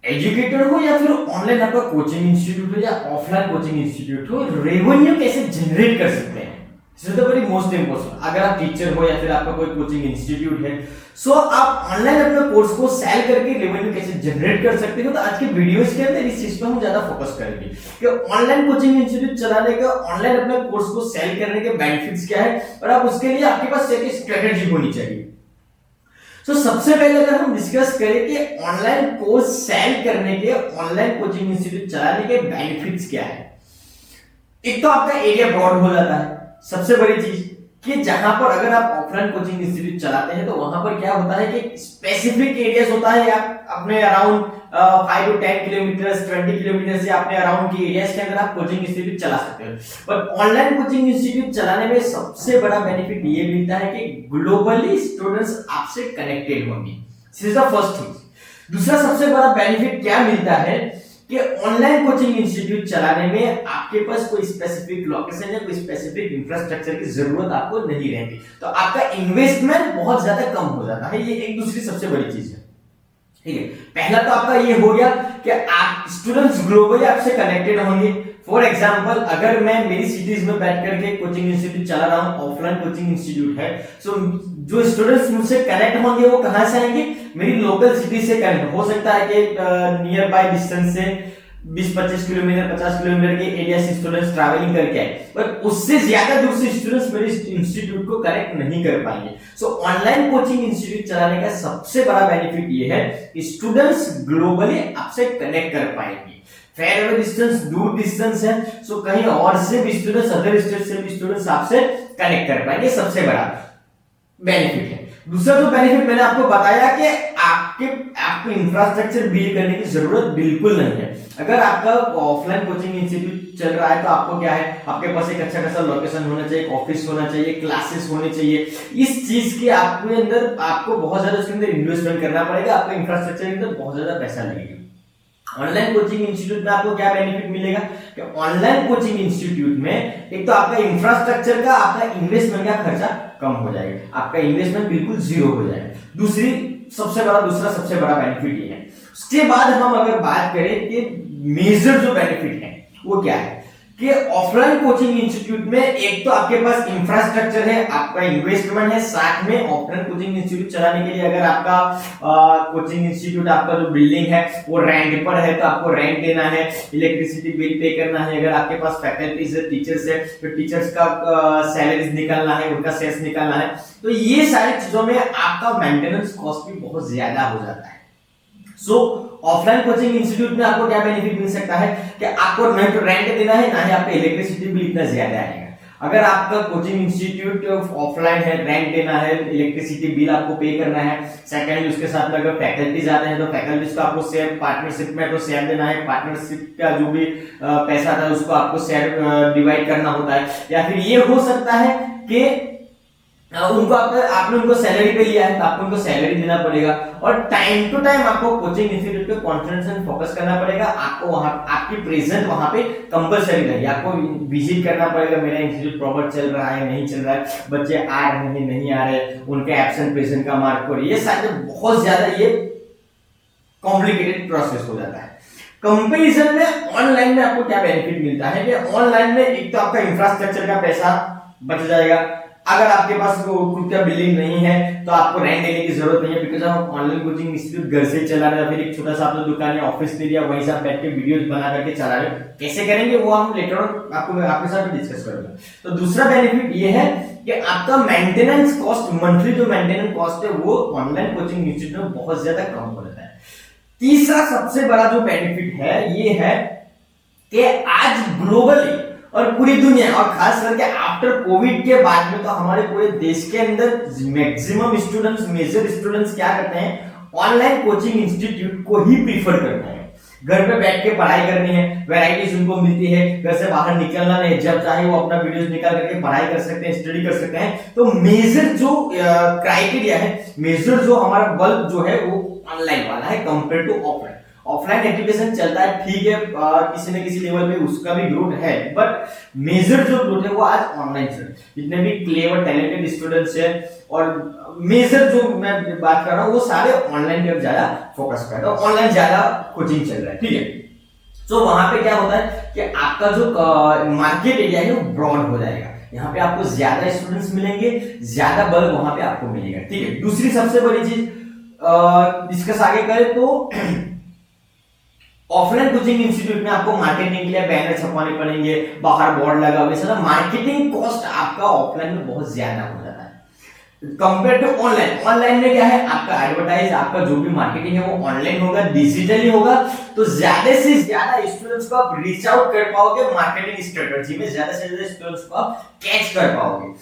Educator हो या फिर ऑनलाइन आपका कोचिंग इंस्टीट्यूट हो या ऑफलाइन कोचिंग इंस्टीट्यूट हो, रेवेन्यू कैसे जनरेट कर सकते हैं, this is the very most important. अगर आप टीचर हो या फिर आपका कोई कोचिंग इंस्टीट्यूट है, सो आप ऑनलाइन अपने कोर्स को सेल करके रेवेन्यू कैसे जनरेट कर सकते हो। तो आज के वीडियोस के अंदर इस चीज पर हम ज्यादा फोकस करेंगे कि ऑनलाइन कोचिंग इंस्टीट्यूट चलाने का, ऑनलाइन अपने कोर्स को सेल करने के बेनिफिट्स क्या है और आप उसके लिए आपके पास एक स्ट्रेटेजी होनी चाहिए। तो सबसे पहले अगर हम डिस्कस करें कि ऑनलाइन कोर्स सेल करने के, ऑनलाइन कोचिंग इंस्टीट्यूट चलाने के बेनिफिट्स क्या है। एक तो आपका एरिया ब्रॉड हो जाता है, सबसे बड़ी चीज कि जहां पर अगर आप ऑफलाइन कोचिंग इंस्टीट्यूट चलाते हैं तो वहां पर क्या होता है कि स्पेसिफिक एरियाज होता है, आप अपने अराउंड 5 to 10 किलोमीटर 20 किलोमीटर से अपने अराउंड की एरियाज के अंदर आप कोचिंग इंस्टीट्यूट चला सकते हो। बट ऑनलाइन कोचिंग इंस्टीट्यूट चलाने में सबसे बड़ा बेनिफिट ये मिलता है कि ग्लोबली स्टूडेंट्स आपसे कनेक्टेड होंगे, this is the first thing. दूसरा सबसे बड़ा बेनिफिट क्या मिलता है कि ऑनलाइन कोचिंग इंस्टीट्यूट चलाने में आपके पास कोई स्पेसिफिक लोकेशन या कोई स्पेसिफिक इंफ्रास्ट्रक्चर की जरूरत आपको नहीं रहती, तो आपका इन्वेस्टमेंट बहुत ज्यादा कम हो जाता है। ये एक दूसरी सबसे बड़ी चीज है, ठीक है। पहला तो आपका ये हो गया कि आप स्टूडेंट्स ग्लोबली आपसे कनेक्टेड होंगे। फॉर एग्जांपल, अगर मैं मेरी सिटीज में बैठ करके कोचिंग इंस्टीट्यूट चला रहा हूं, ऑफलाइन कोचिंग इंस्टीट्यूट है, सो जो स्टूडेंट्स मुझसे कनेक्ट होंगे वो कहां से आएंगे, मेरी लोकल सिटी से कनेक्ट। हो सकता है कि नियर बाय डिस्टेंस से 20-25 किलोमीटर 50 किलोमीटर के एरिया से स्टूडेंट्स ट्रैवलिंग करके आए, पर उससे ज्यादा दूर से स्टूडेंट्स मेरे इंस्टीट्यूट को कनेक्ट नहीं कर पाएंगे। सो ऑनलाइन कोचिंग इंस्टीट्यूट चलाने का सबसे बड़ा बेनिफिट ये है कि स्टूडेंट्स ग्लोबली आपसे कनेक्ट कर पाएंगे। फेयर डिस्टेंस, दूर डिस्टेंस है, सो कहीं और से भी स्टूडेंट्स, अदर स्टेट से भी स्टूडेंट्स आपसे कनेक्ट कर पाएंगे, सबसे बड़ा बेनिफिट है। दूसरा जो बेनिफिट मैंने आपको बताया कि आपको इंफ्रास्ट्रक्चर बिल्ड करने की जरूरत बिल्कुल नहीं है। अगर आपका ऑफलाइन कोचिंग इंस्टीट्यूट चल रहा है तो आपको क्या है, आपके पास एक अच्छा खासा लोकेशन होना चाहिए, ऑफिस होना चाहिए, क्लासेस होने चाहिए। इस चीज की आपके अंदर आपको बहुत ज्यादा उसके अंदर इन्वेस्टमेंट करना पड़ेगा, आपको इंफ्रास्ट्रक्चर के अंदर बहुत ज्यादा पैसा लगेगा। ऑनलाइन कोचिंग इंस्टीट्यूट में आपको क्या बेनिफिट मिलेगा कि ऑनलाइन कोचिंग इंस्टीट्यूट में एक तो आपका इंफ्रास्ट्रक्चर का, आपका इन्वेस्टमेंट का खर्चा कम हो जाएगा, आपका इन्वेस्टमेंट बिल्कुल जीरो हो जाएगा। दूसरा सबसे बड़ा बेनिफिट ये है। उसके बाद हम अगर बात करें कि मेजर जो बेनिफिट है वो क्या है कि ऑफलाइन कोचिंग इंस्टीट्यूट में एक तो आपके पास इंफ्रास्ट्रक्चर है, आपका इन्वेस्टमेंट है, साथ में ऑफलाइन कोचिंग इंस्टीट्यूट चलाने के लिए अगर आपका कोचिंग इंस्टीट्यूट, आपका जो बिल्डिंग है वो रेंट पर है तो आपको रेंट देना है, इलेक्ट्रिसिटी बिल पे करना है। अगर आपके पास फैकल्टीज है, टीचर्स है, तो टीचर्स का सैलरीज निकालना है, उनका सेल्स निकालना है। तो ये सारी चीजों में आपका मेंटेनेंस कॉस्ट भी बहुत ज्यादा हो जाता है। सो ऑफलाइन कोचिंग इंस्टीट्यूट में आपको क्या बेनिफिट मिल सकता है कि आपको न तो रेंट देना है, ना ही आपका इलेक्ट्रिसिटी बिल इतना ज्यादा आएगा। अगर आपका कोचिंग इंस्टीट्यूट ऑफलाइन है, रेंट देना है, इलेक्ट्रिसिटी बिल आपको पे करना है। सेकंड, उसके साथ में अगर फैकल्टीज आते हैं तो फैकल्टीज को आपको शेयर, पार्टनरशिप में तो शेयर देना है, पार्टनरशिप का जो भी पैसा था उसको आपको शेयर डिवाइड करना होता है। या फिर ये हो सकता है कि उनको आपने उनको सैलरी पे लिया है तो आपको उनको सैलरी देना पड़ेगा। और टाइम टू टाइम आपको कोचिंग इंस्टीट्यूट पे कॉन्सेंट्रेशन फोकस करना पड़ेगा। आपको वहां आपकी प्रेजेंट वहां पे कंपलसरी रहेगी, आपको विजिट करना पड़ेगा, मेरा इंस्टीट्यूट प्रॉपर चल रहा है नहीं चल रहा है, बच्चे आ रहे हैं नहीं आ रहे, उनके एब्सेंट प्रेजेंट का मार्क और ये सारे बहुत ज्यादा ये कॉम्प्लिकेटेड प्रोसेस हो जाता है। कंपैरिजन में ऑनलाइन में आपको क्या बेनिफिट मिलता है कि ऑनलाइन में एक तो आपका इंफ्रास्ट्रक्चर का पैसा बच जाएगा। अगर आपके पास खुद का बिल्डिंग नहीं है तो आपको रेंट देने की जरूरत नहीं है, बिकॉज आप ऑनलाइन कोचिंग इंस्टीट्यूट घर से चला रहे हो, फिर एक छोटा सा आपने दुकान या ऑफिस ले लिया, वहीं से आप बैठ के वीडियोस बना करके चला रहे हो। कैसे करेंगे वो हम लेटर ऑन आपके साथ डिस्कस करेंगे। तो दूसरा बेनिफिट ये है कि आपका मेंटेनेंस कॉस्ट, मंथली जो मेंटेनेंस कॉस्ट है वो ऑनलाइन कोचिंग इंस्टीट्यूट में बहुत ज्यादा कम हो जाता है। तीसरा सबसे बड़ा जो बेनिफिट है ये है कि आज ग्लोबली और पूरी दुनिया और खास करके आफ्टर कोविड के बाद में तो हमारे पूरे देश के अंदर मैक्सिमम स्टूडेंट्स, मेजर स्टूडेंट्स क्या करते हैं, ऑनलाइन कोचिंग इंस्टीट्यूट को ही प्रीफर करते हैं। घर पे बैठ के पढ़ाई करनी है, वैरायटीज उनको मिलती है, घर से बाहर निकलना नहीं, जब चाहे वो अपना वीडियोस निकाल करके पढ़ाई कर सकते हैं, स्टडी कर सकते हैं। तो मेजर जो क्राइटेरिया है, मेजर जो हमारा बल्ब जो है वो ऑनलाइन वाला है compare to offline. Offline education चलता है, ठीक है, किसी न किसी लेवल पे उसका भी ग्रोथ है, बट मेजर जो ग्रोथ है वो आज ऑनलाइन चल रहा है। जितने भी क्लेवर टैलेंटेड स्टूडेंट्स है और मेजर जो मैं बात कर रहा हूँ वो सारे ऑनलाइन पे ज्यादा फोकस कर रहे हैं, ऑनलाइन ज्यादा कोचिंग चल रहा है, ठीक है। तो वहां पे क्या होता है कि आपका जो मार्केट एरिया है वो ब्रॉड हो जाएगा, यहाँ पे आपको ज्यादा स्टूडेंट्स मिलेंगे, ज्यादा बल्क वहां पे आपको मिलेगा, ठीक है। दूसरी सबसे बड़ी चीज डिस्कस आगे करें तो ऑफलाइन कोचिंग इंस्टीट्यूट में आपको मार्केटिंग के लिए बैनर छपवाने पड़ेंगे, बाहर बोर्ड लगा हुआ, सारा मार्केटिंग कॉस्ट आपका ऑफलाइन में बहुत ज्यादा हो जाता है कंपेयर टू ऑनलाइन। ऑनलाइन में क्या है, आपका एडवर्टाइज, आपका जो भी मार्केटिंग है वो ऑनलाइन होगा, डिजिटली होगा, तो ज्यादा से ज्यादा स्टूडेंट्स को आप रीच आउट कर पाओगे, मार्केटिंग स्ट्रेटजी में ज्यादा से ज्यादा स्टूडेंट्स को आप कैच कर पाओगे।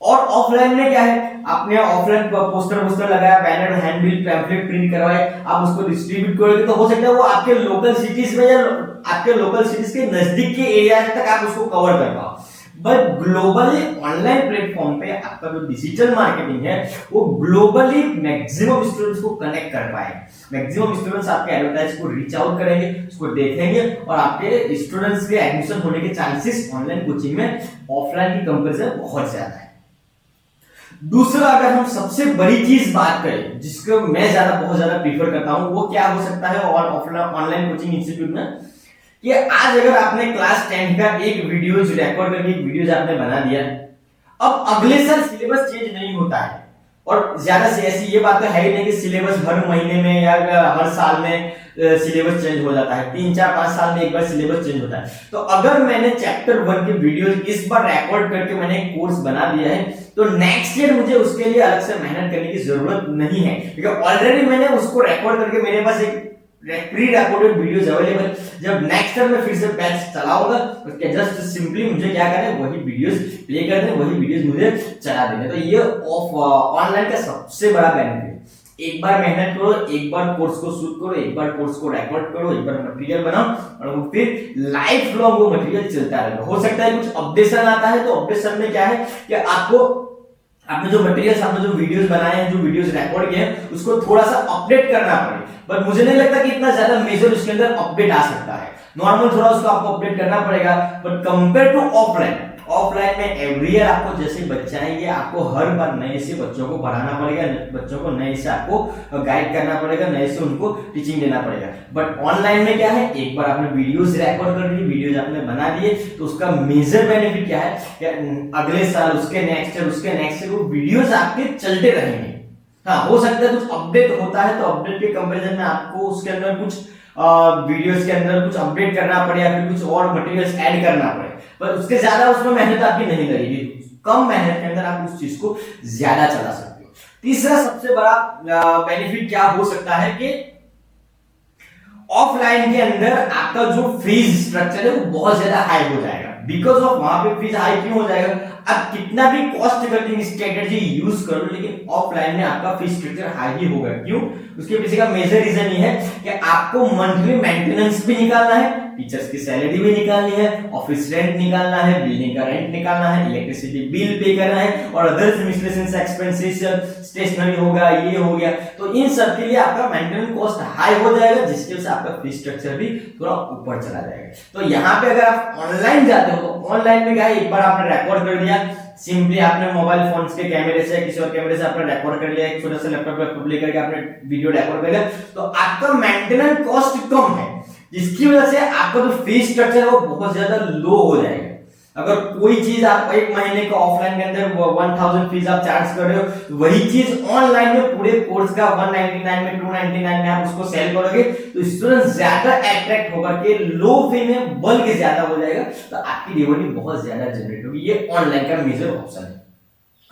और ऑफलाइन में क्या है, आपने ऑफलाइन पोस्टर लगाया, बैनर, हैंडबिल, पैम्फलेट प्रिंट करवाए, आप उसको डिस्ट्रीब्यूट करोगे तो हो सकता है वो आपके लोकल सिटीज में या आपके लोकल सिटीज के नजदीक के एरिया तक आप उसको कवर कर पाओ। बट ग्लोबली ऑनलाइन प्लेटफॉर्म पे आपका जो डिजिटल मार्केटिंग है वो ग्लोबली मैक्सिमम स्टूडेंट्स को कनेक्ट कर पाएंगे, मैक्सिमम स्टूडेंट्स आपके एडवर्टाइज को रीच आउट करेंगे, उसको देखेंगे, और आपके स्टूडेंट्स के एडमिशन होने के चांसेस ऑनलाइन कोचिंग में ऑफलाइन की कंपैरिजन बहुत ज्यादा है। दूसरा, अगर हम सबसे बड़ी चीज बात करें जिसको मैं बहुत ज्यादा प्रीफर करता हूं, वो क्या हो सकता है और ऑनलाइन कोचिंग इंस्टीट्यूट में, कि आज अगर आपने क्लास 10 का एक वीडियो रिकॉर्ड करके एक वीडियो आपने बना दिया, अब अगले साल सिलेबस चेंज नहीं होता है, और ज्यादा से ऐसी ये बात तो है ही नहीं कि सिलेबस हर महीने में या हर साल में सिलेबस चेंज हो जाता है, 3-4-5 साल में एक बार सिलेबस चेंज होता है। तो अगर मैंने चैप्टर 1 के वीडियो इस बार रिकॉर्ड करके मैंने एक कोर्स बना दिया है, तो नेक्स्ट ईयर मुझे उसके लिए अलग से मेहनत करने की जरूरत नहीं है, क्योंकि ऑलरेडी मैंने उसको रिकॉर्ड करके मेरे पास एक प्री रिकॉर्डेड वीडियोस अवेलेबल। जब नेक्स्ट टाइम मैं फिर से बैच चलाऊंगा, उसके जस्ट सिंपली मुझे क्या करना है, वही वीडियोस प्ले कर देने, वही वीडियोस मुझे चला देने। तो ये ऑनलाइन का सबसे बड़ा बेनिफिट, एक बार मेहनत करो, एक बार कोर्स को शूट करो, एक बार कोर्स को रिकॉर्ड करो, एक बार मटेरियल बनाओ, और वो फिर लाइफ लॉन्ग वो मटेरियल चलता रहेगा। हो सकता है कुछ अपडेशन आता है, तो अपडेशन में क्या है कि आपने जो मटेरियल्स, आपने जो वीडियोस बनाए हैं, जो वीडियोस रिकॉर्ड किए हैं, उसको थोड़ा सा अपडेट करना पड़े, बट मुझे नहीं लगता कि इतना ज्यादा मेजर उसके अंदर अपडेट आ सकता है। नॉर्मल थोड़ा उसको आपको अपडेट करना पड़ेगा, बट कंपेयर टू ऑफलाइन में एवरी ईयर आपको जैसे बच्चे आएंगे, आपको हर बार नए से बच्चों को पढ़ाना पड़ेगा, बच्चों को नए से आपको गाइड करना पड़ेगा, नए से उनको टीचिंग देना पड़ेगा। बट ऑनलाइन में क्या है, एक बार आपने वीडियोस रिकॉर्ड कर ली, वीडियोस आपने बना दिए, तो उसका मेजर बेनिफिट क्या है कि अगले साल, उसके नेक्स्ट ईयर वो वीडियोस आपके चलते रहेंगे। हाँ, हो सकता है कुछ अपडेट होता है, तो अपडेट के कंपैरिजन में आपको उसके अंदर कुछ वीडियोस के अंदर कुछ अपडेट करना पड़े या फिर कुछ और मटेरियल्स ऐड करना पड़े, पर उसके ज्यादा उसमें मेहनत आपकी नहीं लगेगी, कम मेहनत के अंदर आप उस चीज को ज्यादा चला सकते हो। तीसरा सबसे बड़ा बेनिफिट क्या हो सकता है कि ऑफलाइन के अंदर आपका जो फीस स्ट्रक्चर है वो बहुत ज्यादा हाई हो जाएगा। बिकॉज ऑफ वहां पे फीस हाई क्यों हो जाएगा, आप कितना भी कॉस्ट कटिंग स्ट्रेटजी यूज करो, लेकिन ऑफलाइन में आपका फीस स्ट्रक्चर हाई ही होगा। क्यों? उसके पीछे का मेजर रीजन ये है कि आपको मंथली मेंटेनेंस भी निकालना है, टीचर्स की सैलरी भी निकालनी है, ऑफिस रेंट निकालना है, बिल्डिंग का रेंट निकालना है, इलेक्ट्रिसिटी बिल पे करना है, और अदर मिसलेनियस एक्सपेंसेस, स्टेशनरी होगा, ये हो गया, तो इन सब के लिए आपका मेंटेनेंस कॉस्ट हाई हो जाएगा, जिसकी वजह से आपका फीस स्ट्रक्चर भी थोड़ा ऊपर चला जाएगा। तो यहाँ पे अगर आप ऑनलाइन जाते हो, तो ऑनलाइन में क्या है, एक बार आपने रिकॉर्ड कर दिया, सिंपली आपने मोबाइल फोन्स के कैमरे से, किसी और कैमरे से आपने रिकॉर्ड कर लिया, एक छोटा सा लैपटॉप लेकर के आपने वीडियो रिकॉर्ड कर लिया, तो आपका मेंटेनेंस कॉस्ट कम है, जिसकी वजह से आपका जो फीस स्ट्रक्चर है वो बहुत ज्यादा लो हो जाएगा। अगर कोई चीज आप एक महीने का ऑफलाइन के अंदर 1000 फीस आप चार्ज कर रहे हो, वही चीज ऑनलाइन में पूरे कोर्स का 199 में 299 में आप उसको सेल करोगे, तो स्टूडेंट ज्यादा अट्रैक्ट होकर के लो फी में बल्क ज्यादा हो जाएगा, तो आपकी रेवेन्यू बहुत ज्यादा जनरेट होगी। ये ऑनलाइन का मेजर ऑप्शन है।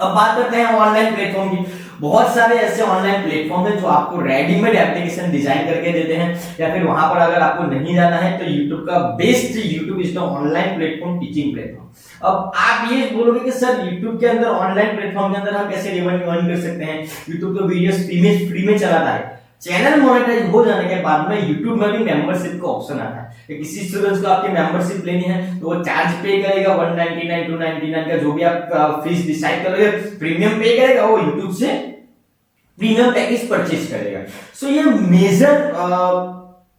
अब बात करते हैं ऑनलाइन प्लेटफॉर्म की। बहुत सारे ऐसे ऑनलाइन प्लेटफॉर्म है जो आपको रेडीमेड एप्लीकेशन डिजाइन करके देते हैं, या फिर वहां पर अगर आपको नहीं जाना है तो YouTube का best, YouTube is the online platform, teaching platform. अब आप ये बोलोगे कि सर YouTube के अंदर, ऑनलाइन प्लेटफॉर्म के अंदर हम कैसे रेवेन्यू अर्न कर सकते हैं, YouTube तो वीडियोस फ्री में चलाता है। चैनल मोनेटाइज हो जाने के बाद में YouTube में भी मेंबरशिप का ऑप्शन आता है कि किसी स्टूडेंट्स को आपकी मेंबरशिप लेनी है तो वो चार्ज पे करेगा, 199 299 का जो भी आप फीस डिसाइड करोगे, प्रीमियम पे करेगा, वो YouTube से प्रीमियम पैकेज परचेज करेगा। सो ये मेजर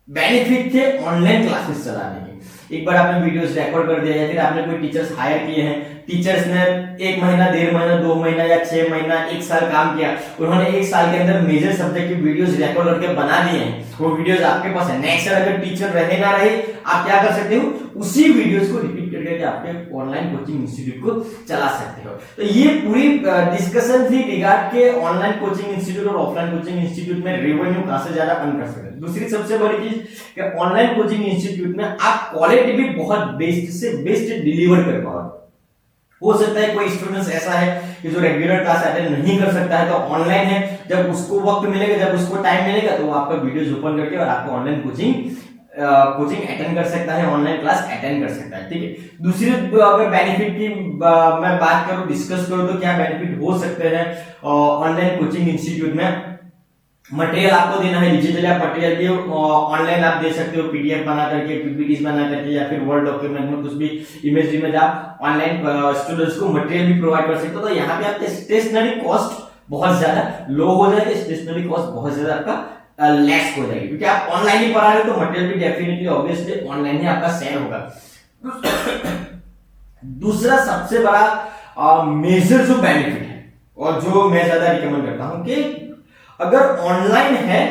बेनिफिट थे ऑनलाइन क्लासेस चलाने के। एक बार आपने वीडियोस रिकॉर्ड कर दिया या फिर आपने कोई टीचर्स हायर किए हैं, टीचर्स ने 1 महीना, 1.5 महीना, 2 महीना या 6 महीना, 1 साल काम किया, उन्होंने 1 साल के अंदर मेजर सब्जेक्ट की वीडियोस रिकॉर्ड करके बना दिए हैं, वो वीडियोस आपके पास है। नेक्स्ट ईयर अगर टीचर रहे ना रहे, आप क्या कर सकते हो, उसी वीडियोस को रिपीट करके आपके ऑनलाइन कोचिंग इंस्टीट्यूट को चला सकते हो। तो ये पूरी डिस्कशन थी रिगार्ड के ऑनलाइन कोचिंग इंस्टीट्यूट और ऑफलाइन कोचिंग इंस्टीट्यूट में रेवेन्यू कहां से ज्यादा अर्न कर सकते हैं। दूसरी सबसे बड़ी चीज कि ऑनलाइन कोचिंग इंस्टीट्यूट में आप क्वालिटी भी बहुत बेस्ट से बेस्ट डिलीवर कर पाओगे। हो सकता है कोई स्टूडेंट ऐसा है कि जो रेगुलर क्लास अटेंड नहीं कर सकता है, तो ऑनलाइन है, जब उसको वक्त मिलेगा, जब उसको टाइम मिलेगा, तो वो आपका वीडियोस ओपन करके और आपको ऑनलाइन कोचिंग अटेंड कर सकता है, ऑनलाइन क्लास अटेंड कर सकता है। ठीक है। दूसरी अगर बेनिफिट की मैं बात करूं, डिस्कस करूं, तो क्या बेनिफिट हो सकते हैं ऑनलाइन कोचिंग इंस्टीट्यूट में। मटेरियल आपको देना है, डिजिटली आप मटेरियल भी ऑनलाइन आप दे सकते हो, पीडीएफ बना करके, पीपीटीज बना करके, या फिर वर्ड डॉक्यूमेंट में कुछ भी इमेज आप ऑनलाइन स्टूडेंट्स को मटेरियल भी प्रोवाइड कर सकते हो। तो यहाँ पे आपका स्टेशनरी कॉस्ट बहुत ज्यादा लो हो जाएगी, स्टेशनरी कॉस्ट बहुत ज्यादा आपका लेस हो जाएगी, क्योंकि आप ऑनलाइन ही पढ़ा रहे हो, तो मटेरियल भी डेफिनेटली ऑब्वियसली ऑनलाइन ही आपका सेल होगा। दूसरा सबसे बड़ा मेजर जो बेनिफिट है और जो मैं ज्यादा रिकमेंड करता हूं कि अगर ऑनलाइन है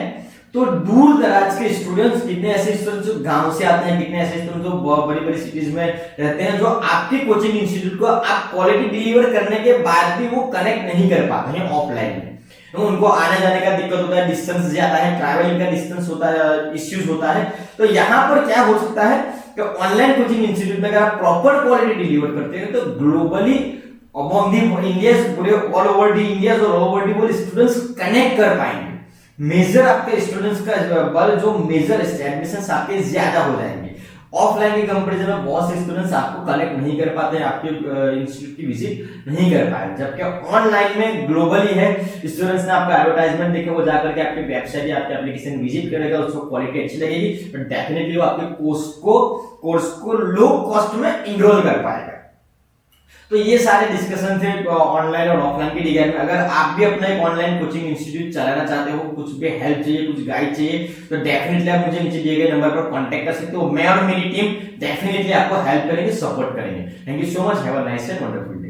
तो दूर दराज के स्टूडेंट्स, कितने ऐसे स्टूडेंट्स जो गांव से आते हैं, कितने ऐसे स्टूडेंट्स जो बड़ी बड़ी सिटीज में रहते हैं, जो आपके कोचिंग इंस्टीट्यूट को आप क्वालिटी डिलीवर करने के बाद भी वो कनेक्ट नहीं कर पाते हैं ऑफलाइन में। तो उनको आने जाने का दिक्कत होता है, डिस्टेंस ज्यादा है, ट्रैवलिंग का डिस्टेंस होता है, इश्यूज होता है। तो यहाँ पर क्या हो सकता है कि ऑनलाइन कोचिंग इंस्टीट्यूट में अगर आप प्रॉपर क्वालिटी डिलीवर करते हैं, तो ग्लोबली among the India's पूरे all over the India's और all over the world students connect कर पाएंगे। मेजर आपके स्टूडेंट्स का बल जो मेजर एडमिशंस आपके ज्यादा हो जाएंगे। ऑफलाइन के कंपैरिजन में बहुत से स्टूडेंट्स आपको कनेक्ट नहीं कर पाते हैं, आपके इंस्टीट्यूट की विजिट नहीं कर पाए, जबकि ऑनलाइन में ग्लोबली है, स्टूडेंट्स ने आपका एडवर्टाइजमेंट देखे, वो जाकर के आपके वेबसाइट या आपके एप्लीकेशन विजिट करेगा, उसको क्वालिटी अच्छी लगेगी, तो डेफिनेटली वो आपके कोर्स को लो कॉस्ट में इनरोल कर पाएगा। तो ये सारे डिस्कशन थे ऑनलाइन और ऑफलाइन के डिजाइन में। अगर आप भी अपना एक ऑनलाइन कोचिंग इंस्टीट्यूट चलाना चाहते हो, कुछ भी हेल्प चाहिए, कुछ गाइड चाहिए, तो डेफिनेटली आप मुझे नीचे दिए गए नंबर पर कांटेक्ट कर सकते हो। मैं और मेरी टीम डेफिनेटली आपको हेल्प करेंगे, सपोर्ट करेंगे। Thank you so much, have a nice and wonderful day.